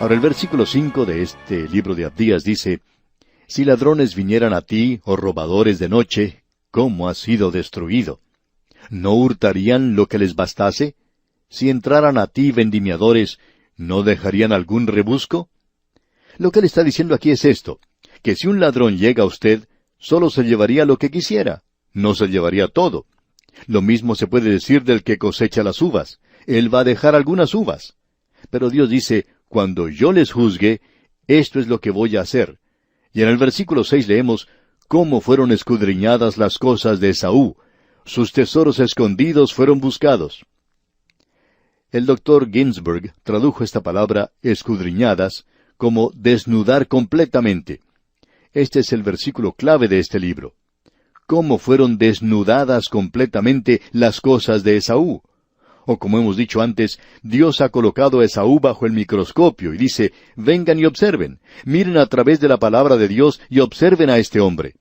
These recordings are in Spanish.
Ahora el versículo 5 de este libro de Abdías dice: Si ladrones vinieran a ti, o robadores de noche, ¿cómo has sido destruido? ¿No hurtarían lo que les bastase? Si entraran a ti vendimiadores, ¿no dejarían algún rebusco? Lo que él está diciendo aquí es esto, que si un ladrón llega a usted, solo se llevaría lo que quisiera, no se llevaría todo. Lo mismo se puede decir del que cosecha las uvas. Él va a dejar algunas uvas. Pero Dios dice: cuando yo les juzgue, esto es lo que voy a hacer. Y en el versículo 6 leemos: cómo fueron escudriñadas las cosas de Esaú. Sus tesoros escondidos fueron buscados. El doctor Ginsburg tradujo esta palabra escudriñadas como desnudar completamente. Este es el versículo clave de este libro. ¿Cómo fueron desnudadas completamente las cosas de Esaú? O como hemos dicho antes, Dios ha colocado a Esaú bajo el microscopio y dice: vengan y observen, miren a través de la palabra de Dios y observen a este hombre.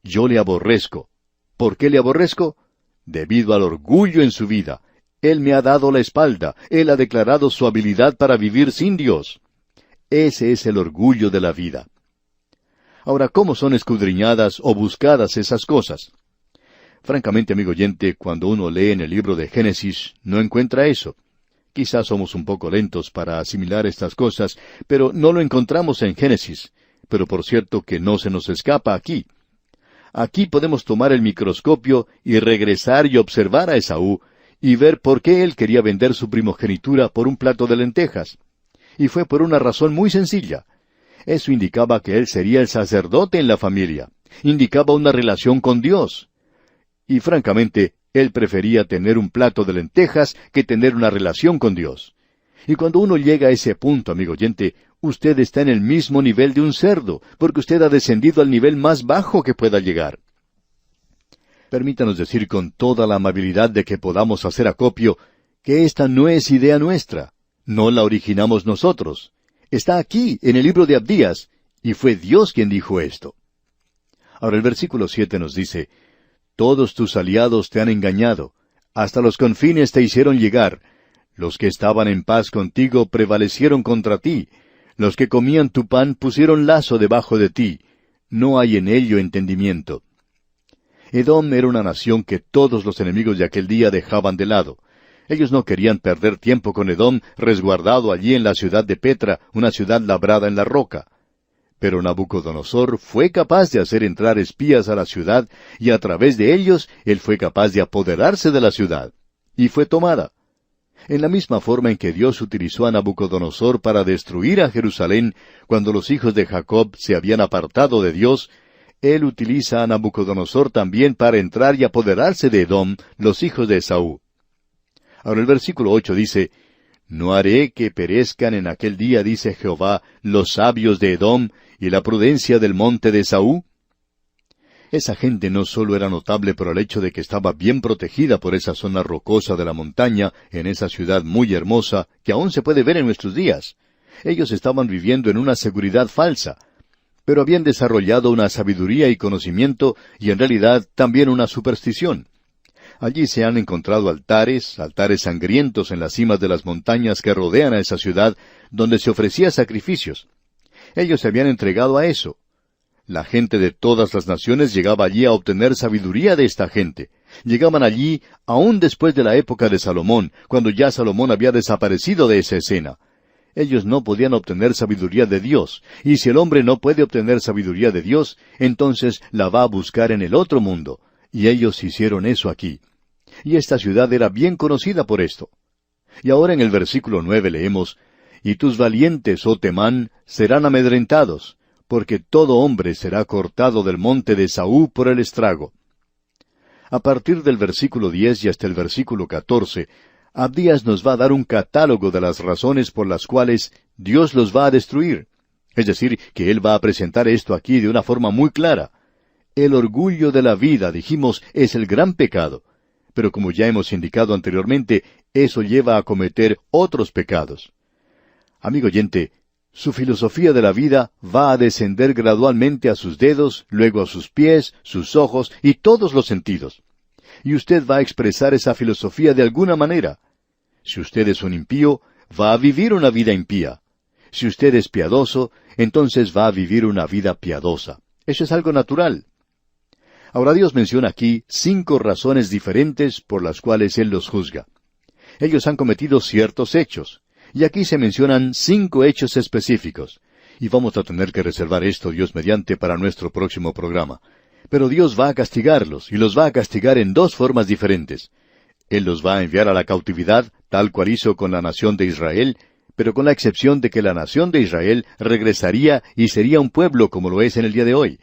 Yo le aborrezco. ¿Por qué le aborrezco? Debido al orgullo en su vida. Él me ha dado la espalda, él ha declarado su habilidad para vivir sin Dios. Ese es el orgullo de la vida. Ahora, ¿cómo son escudriñadas o buscadas esas cosas? Francamente, amigo oyente, cuando uno lee en el libro de Génesis, no encuentra eso. Quizás somos un poco lentos para asimilar estas cosas, pero no lo encontramos en Génesis. Pero por cierto que no se nos escapa aquí. Aquí podemos tomar el microscopio y regresar y observar a Esaú, y ver por qué él quería vender su primogenitura por un plato de lentejas. Y fue por una razón muy sencilla. Eso indicaba que él sería el sacerdote en la familia. Indicaba una relación con Dios. Y francamente, él prefería tener un plato de lentejas que tener una relación con Dios. Y cuando uno llega a ese punto, amigo oyente, usted está en el mismo nivel de un cerdo, porque usted ha descendido al nivel más bajo que pueda llegar. Permítanos decir con toda la amabilidad de que podamos hacer acopio, que esta no es idea nuestra. No la originamos nosotros. Está aquí, en el libro de Abdías, y fue Dios quien dijo esto. Ahora el versículo 7 nos dice: todos tus aliados te han engañado, hasta los confines te hicieron llegar. Los que estaban en paz contigo prevalecieron contra ti. Los que comían tu pan pusieron lazo debajo de ti. No hay en ello entendimiento. Edom era una nación que todos los enemigos de aquel día dejaban de lado. Ellos no querían perder tiempo con Edom, resguardado allí en la ciudad de Petra, una ciudad labrada en la roca. Pero Nabucodonosor fue capaz de hacer entrar espías a la ciudad, y a través de ellos él fue capaz de apoderarse de la ciudad. Y fue tomada. En la misma forma en que Dios utilizó a Nabucodonosor para destruir a Jerusalén, cuando los hijos de Jacob se habían apartado de Dios, Él utiliza a Nabucodonosor también para entrar y apoderarse de Edom, los hijos de Esaú. Ahora el versículo 8 dice: no haré que perezcan en aquel día, dice Jehová, los sabios de Edom y la prudencia del monte de Esaú. Esa gente no solo era notable por el hecho de que estaba bien protegida por esa zona rocosa de la montaña, en esa ciudad muy hermosa, que aún se puede ver en nuestros días. Ellos estaban viviendo en una seguridad falsa, pero habían desarrollado una sabiduría y conocimiento, y en realidad también una superstición. Allí se han encontrado altares sangrientos en las cimas de las montañas que rodean a esa ciudad, donde se ofrecía sacrificios. Ellos se habían entregado a eso. La gente de todas las naciones llegaba allí a obtener sabiduría de esta gente. Llegaban allí aún después de la época de Salomón, cuando ya Salomón había desaparecido de esa escena. Ellos no podían obtener sabiduría de Dios, y si el hombre no puede obtener sabiduría de Dios, entonces la va a buscar en el otro mundo. Y ellos hicieron eso aquí. Y esta ciudad era bien conocida por esto. Y ahora en el versículo 9 leemos: y tus valientes, oh Temán, serán amedrentados, porque todo hombre será cortado del monte de Esaú por el estrago. A partir del versículo 10 y hasta el versículo 14, Abdías nos va a dar un catálogo de las razones por las cuales Dios los va a destruir. Es decir, que Él va a presentar esto aquí de una forma muy clara. El orgullo de la vida, dijimos, es el gran pecado. Pero como ya hemos indicado anteriormente, eso lleva a cometer otros pecados. Amigo oyente, su filosofía de la vida va a descender gradualmente a sus dedos, luego a sus pies, sus ojos y todos los sentidos. Y usted va a expresar esa filosofía de alguna manera. Si usted es un impío, va a vivir una vida impía. Si usted es piadoso, entonces va a vivir una vida piadosa. Eso es algo natural. Ahora Dios menciona aquí 5 razones diferentes por las cuales Él los juzga. Ellos han cometido ciertos hechos, y aquí se mencionan 5 hechos específicos. Y vamos a tener que reservar esto, Dios mediante, para nuestro próximo programa. Pero Dios va a castigarlos, y los va a castigar en 2 formas diferentes. Él los va a enviar a la cautividad, tal cual hizo con la nación de Israel, pero con la excepción de que la nación de Israel regresaría y sería un pueblo como lo es en el día de hoy.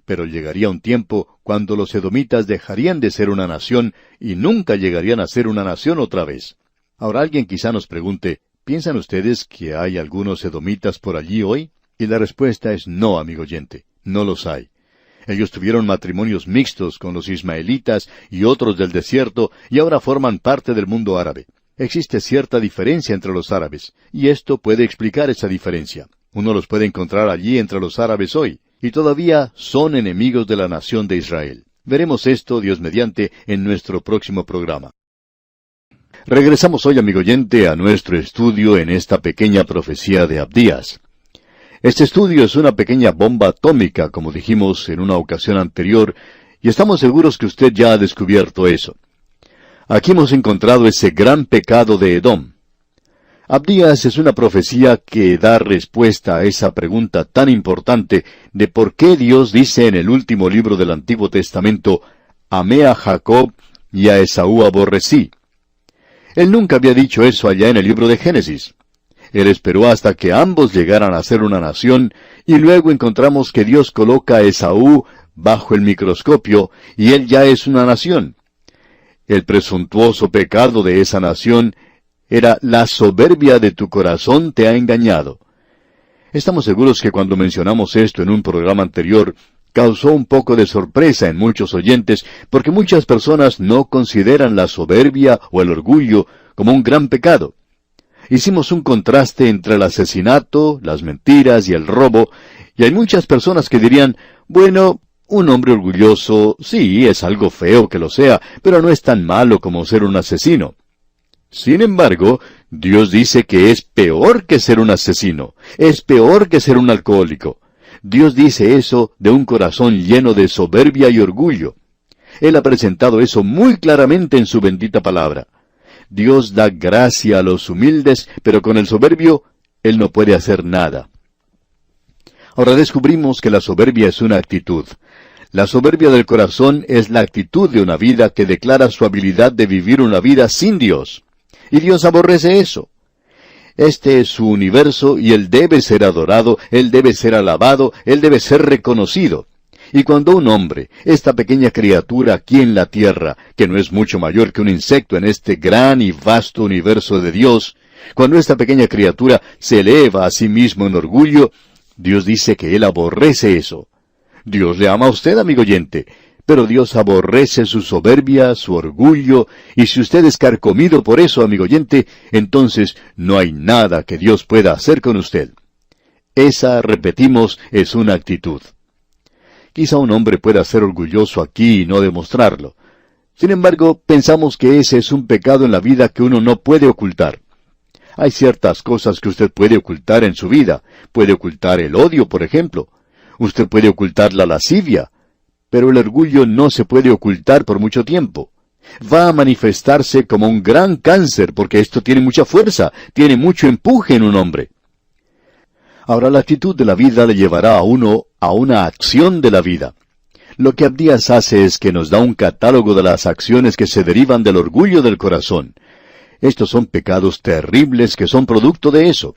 Pero llegaría un tiempo cuando los edomitas dejarían de ser una nación y nunca llegarían a ser una nación otra vez. Ahora alguien quizá nos pregunte, ¿piensan ustedes que hay algunos edomitas por allí hoy? Y la respuesta es no, amigo oyente, no los hay. Ellos tuvieron matrimonios mixtos con los ismaelitas y otros del desierto y ahora forman parte del mundo árabe. Existe cierta diferencia entre los árabes, y esto puede explicar esa diferencia. Uno los puede encontrar allí entre los árabes hoy, y todavía son enemigos de la nación de Israel. Veremos esto, Dios mediante, en nuestro próximo programa. Regresamos hoy, amigo oyente, a nuestro estudio en esta pequeña profecía de Abdías. Este estudio es una pequeña bomba atómica, como dijimos en una ocasión anterior, y estamos seguros que usted ya ha descubierto eso. Aquí hemos encontrado ese gran pecado de Edom. Abdías es una profecía que da respuesta a esa pregunta tan importante de por qué Dios dice en el último libro del Antiguo Testamento, «Amé a Jacob y a Esaú aborrecí». Él nunca había dicho eso allá en el libro de Génesis. Él esperó hasta que ambos llegaran a ser una nación, y luego encontramos que Dios coloca a Esaú bajo el microscopio, y él ya es una nación. El presuntuoso pecado de esa nación era la soberbia de tu corazón te ha engañado. Estamos seguros que cuando mencionamos esto en un programa anterior, causó un poco de sorpresa en muchos oyentes, porque muchas personas no consideran la soberbia o el orgullo como un gran pecado. Hicimos un contraste entre el asesinato, las mentiras y el robo, y hay muchas personas que dirían, bueno, un hombre orgulloso, sí, es algo feo que lo sea, pero no es tan malo como ser un asesino. Sin embargo, Dios dice que es peor que ser un asesino, es peor que ser un alcohólico. Dios dice eso de un corazón lleno de soberbia y orgullo. Él ha presentado eso muy claramente en su bendita palabra. Dios da gracia a los humildes, pero con el soberbio, Él no puede hacer nada. Ahora descubrimos que la soberbia es una actitud. La soberbia del corazón es la actitud de una vida que declara su habilidad de vivir una vida sin Dios. Y Dios aborrece eso. Este es su universo y Él debe ser adorado, Él debe ser alabado, Él debe ser reconocido. Y cuando un hombre, esta pequeña criatura aquí en la tierra, que no es mucho mayor que un insecto en este gran y vasto universo de Dios, cuando esta pequeña criatura se eleva a sí mismo en orgullo, Dios dice que Él aborrece eso. Dios le ama a usted, amigo oyente, pero Dios aborrece su soberbia, su orgullo, y si usted es carcomido por eso, amigo oyente, entonces no hay nada que Dios pueda hacer con usted. Esa, repetimos, es una actitud. Quizá un hombre pueda ser orgulloso aquí y no demostrarlo. Sin embargo, pensamos que ese es un pecado en la vida que uno no puede ocultar. Hay ciertas cosas que usted puede ocultar en su vida. Puede ocultar el odio, por ejemplo. Usted puede ocultar la lascivia. Pero el orgullo no se puede ocultar por mucho tiempo. Va a manifestarse como un gran cáncer, porque esto tiene mucha fuerza, tiene mucho empuje en un hombre. Ahora la actitud de la vida le llevará a uno a una acción de la vida. Lo que Abdías hace es que nos da un catálogo de las acciones que se derivan del orgullo del corazón. Estos son pecados terribles que son producto de eso.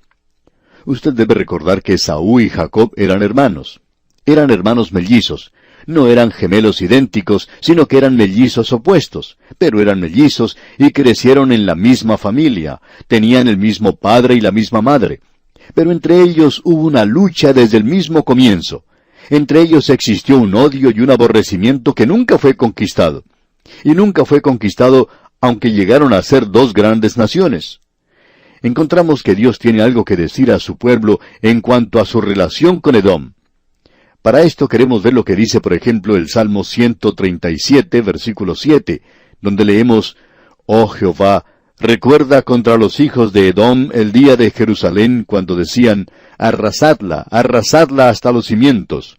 Usted debe recordar que Esaú y Jacob eran hermanos. Eran hermanos mellizos. No eran gemelos idénticos, sino que eran mellizos opuestos. Pero eran mellizos y crecieron en la misma familia. Tenían el mismo padre y la misma madre. Pero entre ellos hubo una lucha desde el mismo comienzo. Entre ellos existió un odio y un aborrecimiento que nunca fue conquistado. Y nunca fue conquistado aunque llegaron a ser dos grandes naciones. Encontramos que Dios tiene algo que decir a su pueblo en cuanto a su relación con Edom. Para esto queremos ver lo que dice, por ejemplo, el Salmo 137, versículo 7, donde leemos, «Oh Jehová, Recuerda contra los hijos de Edom el día de Jerusalén, cuando decían, arrasadla hasta los cimientos.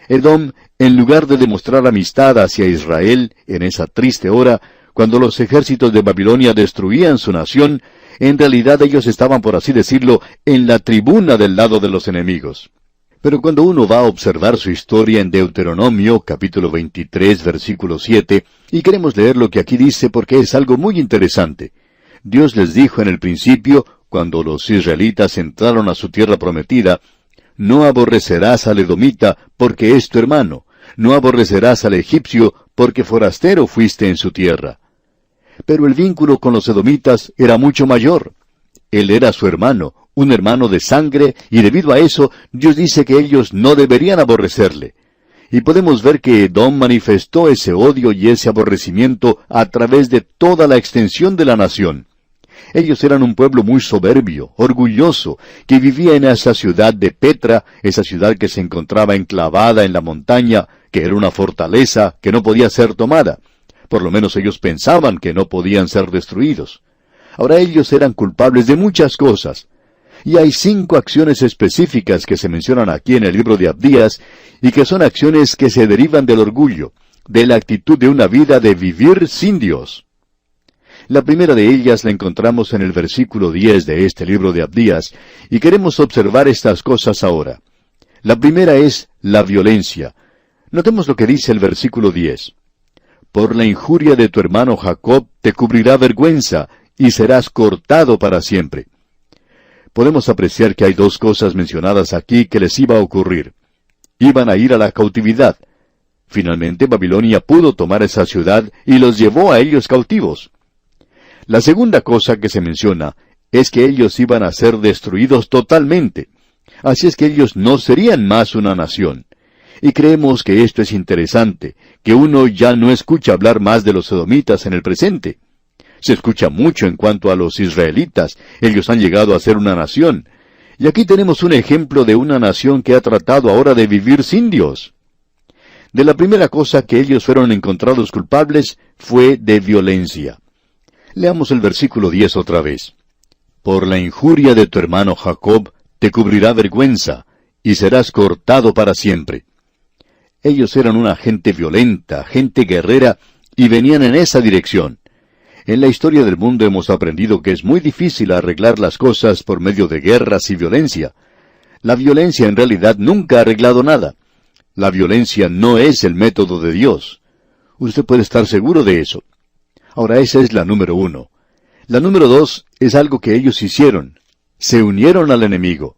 Edom, en lugar de demostrar amistad hacia Israel en esa triste hora, cuando los ejércitos de Babilonia destruían su nación, en realidad ellos estaban, por así decirlo, en la tribuna del lado de los enemigos. Pero cuando uno va a observar su historia en Deuteronomio, capítulo 23, versículo 7, y queremos leer lo que aquí dice porque es algo muy interesante. Dios les dijo en el principio, cuando los israelitas entraron a su tierra prometida, no aborrecerás al edomita, porque es tu hermano. No aborrecerás al egipcio, porque forastero fuiste en su tierra. Pero el vínculo con los edomitas era mucho mayor. Él era su hermano, un hermano de sangre, y debido a eso, Dios dice que ellos no deberían aborrecerle. Y podemos ver que Edom manifestó ese odio y ese aborrecimiento a través de toda la extensión de la nación. Ellos eran un pueblo muy soberbio, orgulloso, que vivía en esa ciudad de Petra, esa ciudad que se encontraba enclavada en la montaña, que era una fortaleza que no podía ser tomada. Por lo menos ellos pensaban que no podían ser destruidos. Ahora ellos eran culpables de muchas cosas. Y hay 5 acciones específicas que se mencionan aquí en el libro de Abdías, y que son acciones que se derivan del orgullo, de la actitud de una vida de vivir sin Dios. La primera de ellas la encontramos en el versículo 10 de este libro de Abdías, y queremos observar estas cosas ahora. La primera es la violencia. Notemos lo que dice el versículo 10. Por la injuria de tu hermano Jacob te cubrirá vergüenza, y serás cortado para siempre. Podemos apreciar que hay 2 cosas mencionadas aquí que les iba a ocurrir. Iban a ir a la cautividad. Finalmente Babilonia pudo tomar esa ciudad y los llevó a ellos cautivos. La segunda cosa que se menciona es que ellos iban a ser destruidos totalmente. Así es que ellos no serían más una nación. Y creemos que esto es interesante, que uno ya no escucha hablar más de los edomitas en el presente. Se escucha mucho en cuanto a los israelitas. Ellos han llegado a ser una nación. Y aquí tenemos un ejemplo de una nación que ha tratado ahora de vivir sin Dios. De la primera cosa que ellos fueron encontrados culpables fue de violencia. Leamos el versículo 10 otra vez. Por la injuria de tu hermano Jacob te cubrirá vergüenza, y serás cortado para siempre. Ellos eran una gente violenta, gente guerrera, y venían en esa dirección. En la historia del mundo hemos aprendido que es muy difícil arreglar las cosas por medio de guerras y violencia. La violencia en realidad nunca ha arreglado nada. La violencia no es el método de Dios. Usted puede estar seguro de eso. Ahora esa es la número 1. La número 2 es algo que ellos hicieron. Se unieron al enemigo.